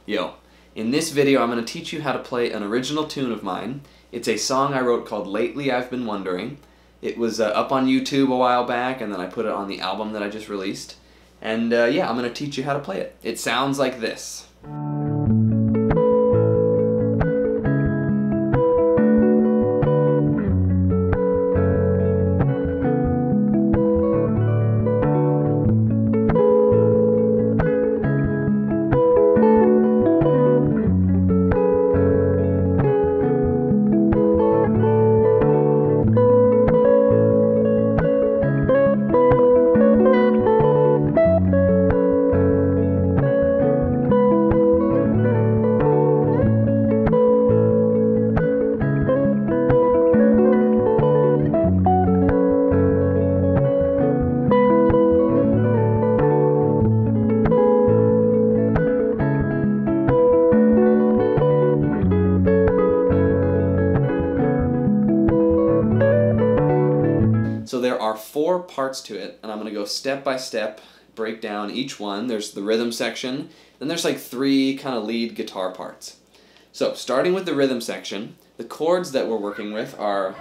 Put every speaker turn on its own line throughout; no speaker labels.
Yo, in this video I'm going to teach you how to play an original tune of mine. It's a song I wrote called Lately I've Been Wondering. It was up on YouTube a while back, and then I put it on the album that I just released. And yeah, I'm going to teach you how to play it. It sounds like this. So there are 4 parts to it, and I'm going to go step by step, break down each one. There's the rhythm section, then there's like 3 kind of lead guitar parts. So starting with the rhythm section, the chords that we're working with are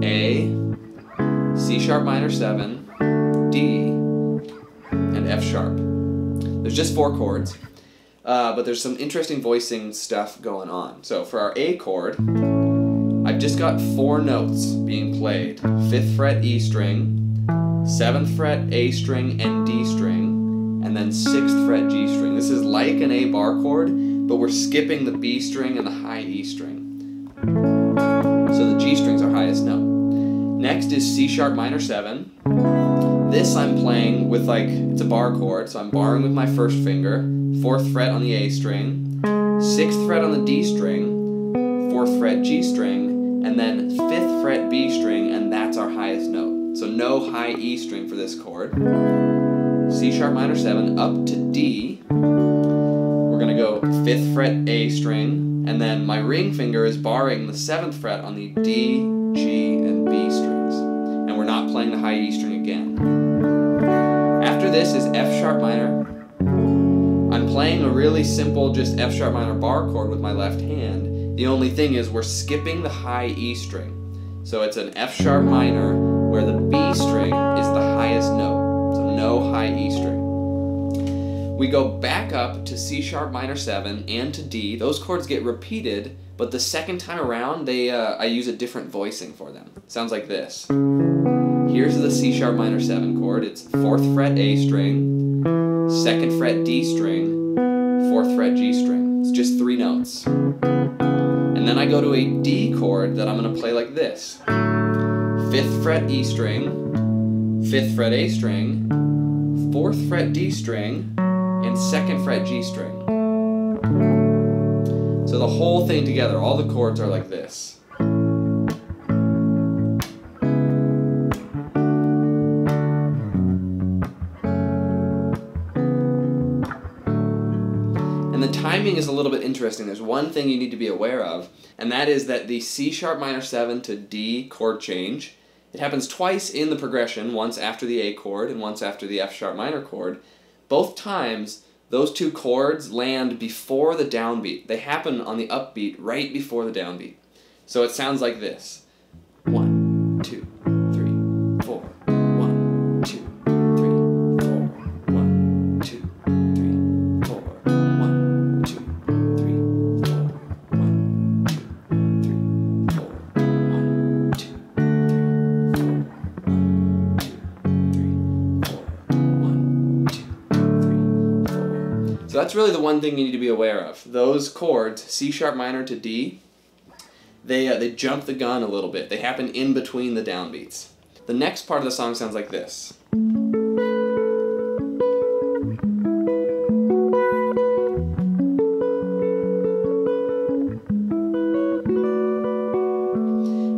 A, C sharp minor 7, D, and F sharp. There's just 4 chords, but there's some interesting voicing stuff going on. So for our A chord, I've just got 4 notes being played. 5th fret E string, 7th fret A string and D string, and then 6th fret G string. This is like an A bar chord, but we're skipping the B string and the high E string. So the G string's our highest note. Next is C sharp minor 7. This I'm playing with it's a bar chord, so I'm barring with my 1st finger, 4th fret on the A string, 6th fret on the D string, 4th fret G string, and then 5th fret B string, and that's our highest note. So no high E string for this chord. C sharp minor 7 up to D. We're going to go 5th fret A string, and then my ring finger is barring the 7th fret on the D, G, and B strings. And we're not playing the high E string again. After this is F sharp minor. I'm playing a really simple just F sharp minor bar chord with my left hand. The only thing is we're skipping the high E string. So it's an F sharp minor where the B string is the highest note. So no high E string. We go back up to C sharp minor 7 and to D. Those chords get repeated, but the second time around I use a different voicing for them. Sounds like this. Here's the C sharp minor 7 chord. It's 4th fret A string, 2nd fret D string, 4th fret G string. It's just 3 notes. And then I go to a D chord that I'm going to play like this. 5th fret E string, 5th fret A string, 4th fret D string, and 2nd fret G string. So the whole thing together, all the chords are like this. And the timing is a little bit interesting. There's one thing you need to be aware of, and that is that the C sharp minor 7 to D chord change, it happens twice in the progression, once after the A chord and once after the F sharp minor chord. Both times, those 2 chords land before the downbeat. They happen on the upbeat right before the downbeat. So it sounds like this. 1, 2, 3, 4. 1, 2, 3, 4. 1, 2, 3, 4. 1, 2, 3, 4. 1, 2, 3, 4. 1, 2, 3, 4. 1, 2, 3, 4. 1, 2, 3, 4. So that's really the one thing you need to be aware of. Those chords, C sharp minor to D, they jump the gun a little bit. They happen in between the downbeats. The next part of the song sounds like this.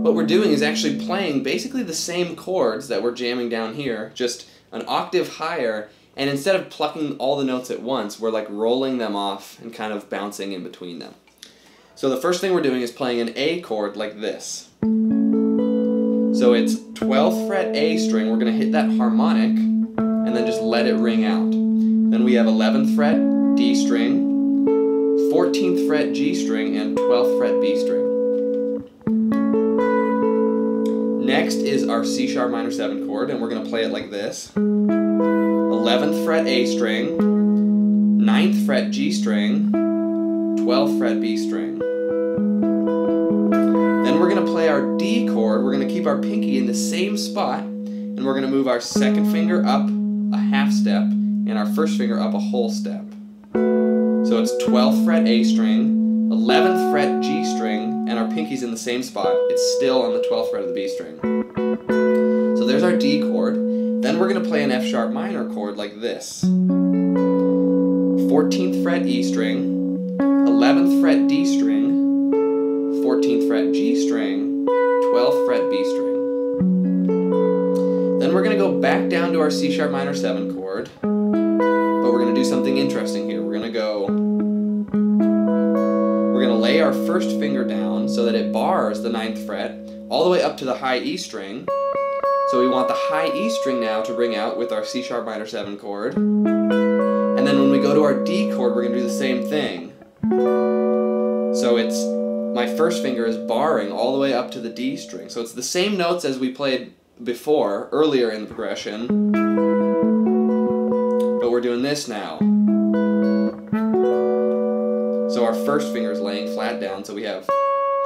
What we're doing is actually playing basically the same chords that we're jamming down here, just an octave higher, and instead of plucking all the notes at once, we're like rolling them off and kind of bouncing in between them. So the first thing we're doing is playing an A chord like this. So it's 12th fret A string, we're going to hit that harmonic, and then just let it ring out. Then we have 11th fret D string, 14th fret G string and 12th fret B string. Next is our C sharp minor 7 chord, and we're going to play it like this. 11th fret A string, 9th fret G string, 12th fret B string. Then we're going to play our D chord. We're going to keep our pinky in the same spot, and we're going to move our second finger up a half step and our first finger up a whole step. So it's 12th fret A string, 11th fret G string, and our pinky's in the same spot. It's still on the 12th fret of the B string. So there's our D chord. Then we're going to play an F sharp minor chord like this. 14th fret E string, 11th fret D string, 14th fret G string, 12th fret B string. Then we're going to go back down to our C sharp minor 7 chord, but we're going to do something interesting here. We're going to lay our first finger down so that it bars the 9th fret all the way up to the high E string. So we want the high E string now to ring out with our C sharp minor 7 chord. And then when we go to our D chord, we're going to do the same thing. So it's my first finger is barring all the way up to the D string. So it's the same notes as we played before, earlier in the progression. But we're doing this now. So our first finger is laying flat down, so we have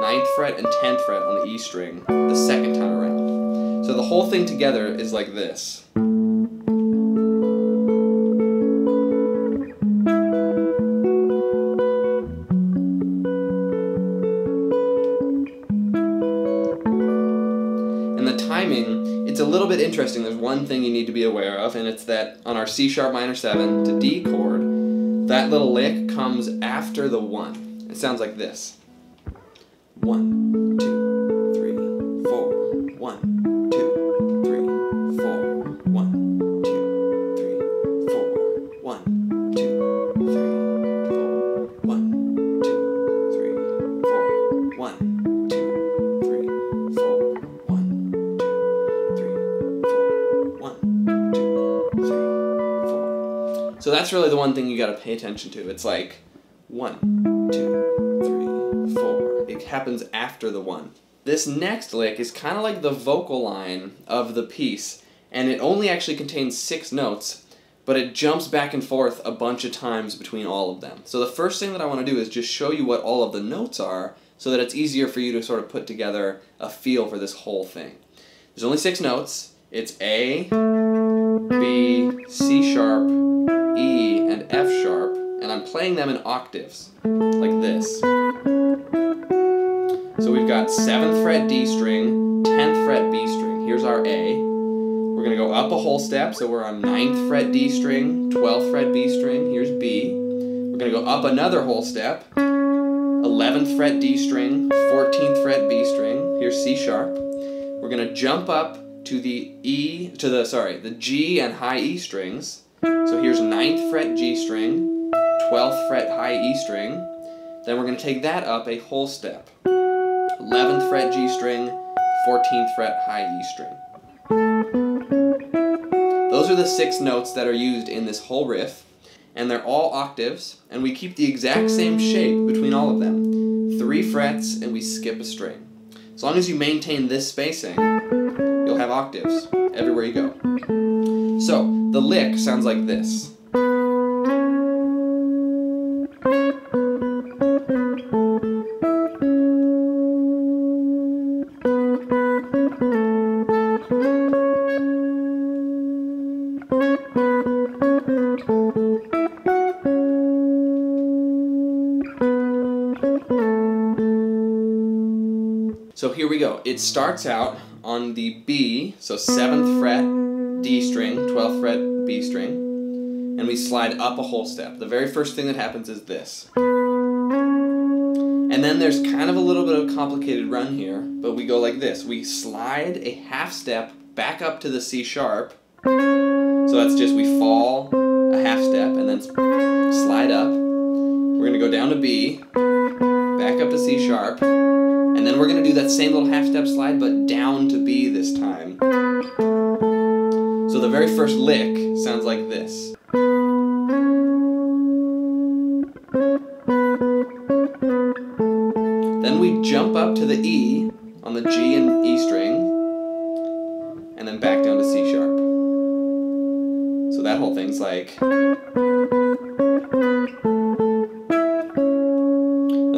9th fret and 10th fret on the E string the second time around. So the whole thing together is like this. And the timing, it's a little bit interesting. There's one thing you need to be aware of, and it's that on our C sharp minor 7 to D chord, that little lick comes after the 1. It sounds like this. 1, 2, 3, 4. 1, 2, 3, 4. 1, 2, 3, 4. 1, 2, 3, 4. 1, 2, 3, 4. 1, 2, 3, 4. 1, 2, 3, 4. 1, 2, 3, 4. So that's really the one thing you got to pay attention to. It's like 1, 2, 3, 4. It happens after the 1. This next lick is kind of like the vocal line of the piece, and it only actually contains 6 notes, but it jumps back and forth a bunch of times between all of them. So the first thing that I want to do is just show you what all of the notes are so that it's easier for you to sort of put together a feel for this whole thing. There's only 6 notes. It's A, B, C sharp, E, and F sharp, and I'm playing them in octaves, like this. So we've got 7th fret D string, 10th fret B string. Here's our A. We're going to go up a whole step, so we're on 9th fret D string, 12th fret B string. Here's B. We're going to go up another whole step, 11th fret D string, 14th fret B string. Here's C sharp. We're going to jump up to the the G and high E strings. So here's 9th fret G string, 12th fret high E string. Then we're going to take that up a whole step. 11th fret G string, 14th fret high E string. Those are the 6 notes that are used in this whole riff, and they're all octaves, and we keep the exact same shape between all of them. 3 frets, and we skip a string. As long as you maintain this spacing, you'll have octaves everywhere you go. So, the lick sounds like this. So here we go. It starts out on the B, so 7th fret D string, 12th fret B string, and we slide up a whole step. The very first thing that happens is this. And then there's kind of a little bit of a complicated run here, but we go like this. We slide a half step back up to the C sharp, so that's just we fall a half step and then slide up. We're going to go down to B, back up to C sharp, and then we're going to do that same little half step slide, but down to B this time. So the very first lick sounds like this. we jump up to the E on the G and E string, and then back down to C sharp. So that whole thing's like... Then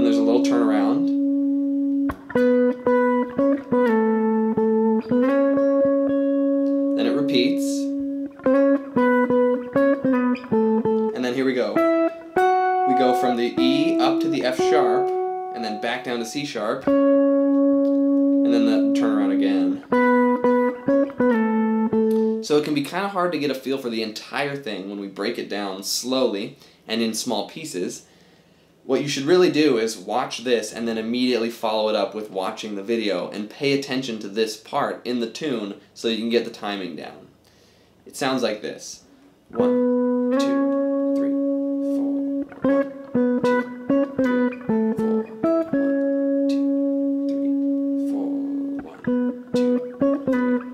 there's a little turnaround. Then it repeats. And then here we go. We go from the E up to the F sharp, and then back down to C sharp, and then the turnaround again. So it can be kind of hard to get a feel for the entire thing when we break it down slowly and in small pieces. What you should really do is watch this and then immediately follow it up with watching the video and pay attention to this part in the tune so you can get the timing down. It sounds like this. 1, 2, 3, 4. 1, 2, 3, 4. 1, 2,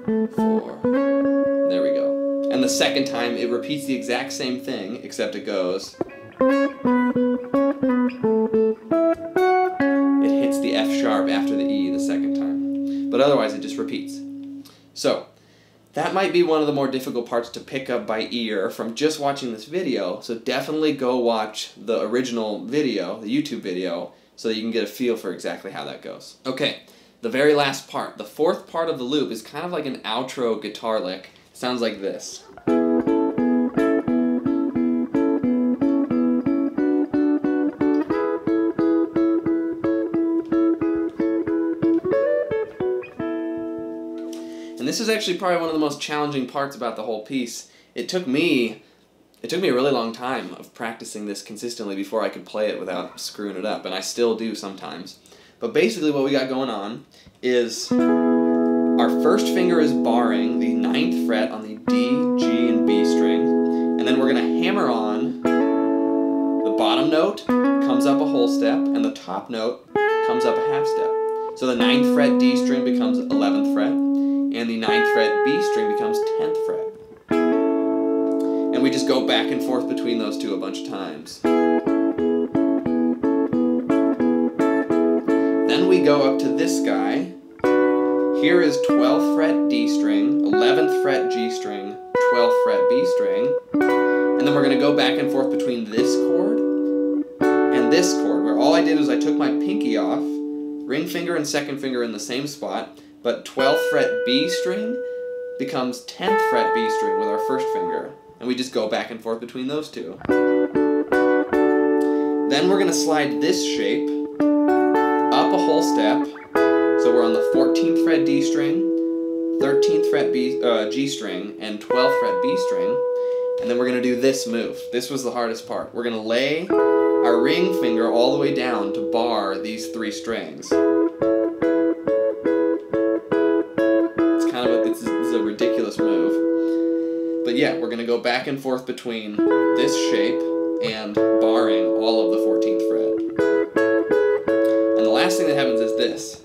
3, 4. There we go. And the second time it repeats the exact same thing, except it goes... It hits the F sharp after the E the second time. But otherwise it just repeats. So, that might be one of the more difficult parts to pick up by ear from just watching this video, so definitely go watch the original video, the YouTube video, so that you can get a feel for exactly how that goes. Okay, the very last part, the fourth part of the loop is kind of like an outro guitar lick. It sounds like this. And this is actually probably one of the most challenging parts about the whole piece. It took me a really long time of practicing this consistently before I could play it without screwing it up, and I still do sometimes. But basically what we got going on is our first finger is barring the 9th fret on the D, G, and B string, and then we're going to hammer on the bottom note, comes up a whole step, and the top note comes up a half step. So the 9th fret D string becomes 11th fret, and the 9th fret B string becomes 10th fret. And we just go back and forth between those two a bunch of times. Then we go up to this guy. Here is 12th fret D string, 11th fret G string, 12th fret B string, and then we're going to go back and forth between this chord and this chord, where all I did was I took my pinky off, ring finger and second finger in the same spot, but 12th fret B string becomes 10th fret B string with our first finger, and we just go back and forth between those two. Then we're going to slide this shape up a whole step, so we're on the 14th fret D string, 13th fret G string, and 12th fret B string, and then we're going to do this move. This was the hardest part. We're going to lay our ring finger all the way down to bar these 3 strings. It's a ridiculous move. But yeah, we're going to go back and forth between this shape and barring all of the 14th fret. And the last thing that happens is this.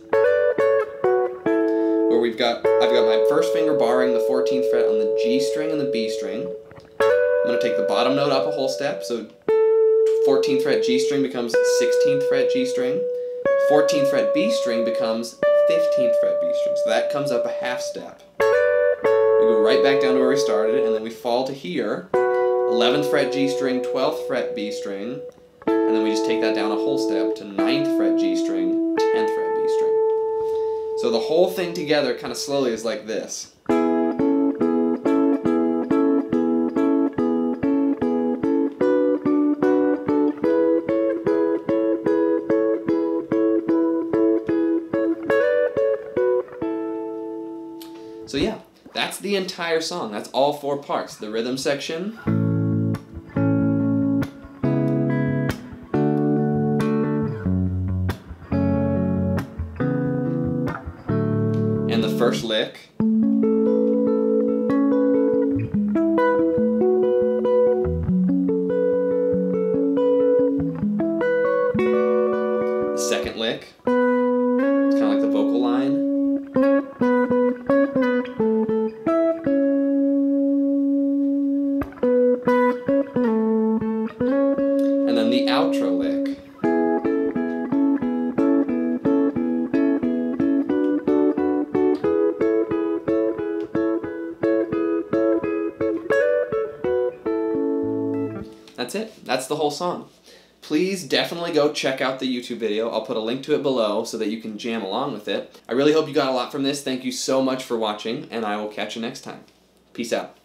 Where I've got my first finger barring the 14th fret on the G string and the B string. I'm going to take the bottom note up a whole step, so 14th fret G string becomes 16th fret G string. 14th fret B string becomes 15th fret B string, so that comes up a half step. We go right back down to where we started, and then we fall to here, 11th fret G string, 12th fret B string, and then we just take that down a whole step to 9th fret G string, 10th fret B string. So the whole thing together kind of slowly is like this. So yeah, that's the entire song. That's all 4 parts. The rhythm section, and the first lick, the second lick, it's kind of like the vocal line, and then the outro lick. That's it. That's the whole song. Please definitely go check out the YouTube video. I'll put a link to it below so that you can jam along with it. I really hope you got a lot from this. Thank you so much for watching, and I will catch you next time. Peace out.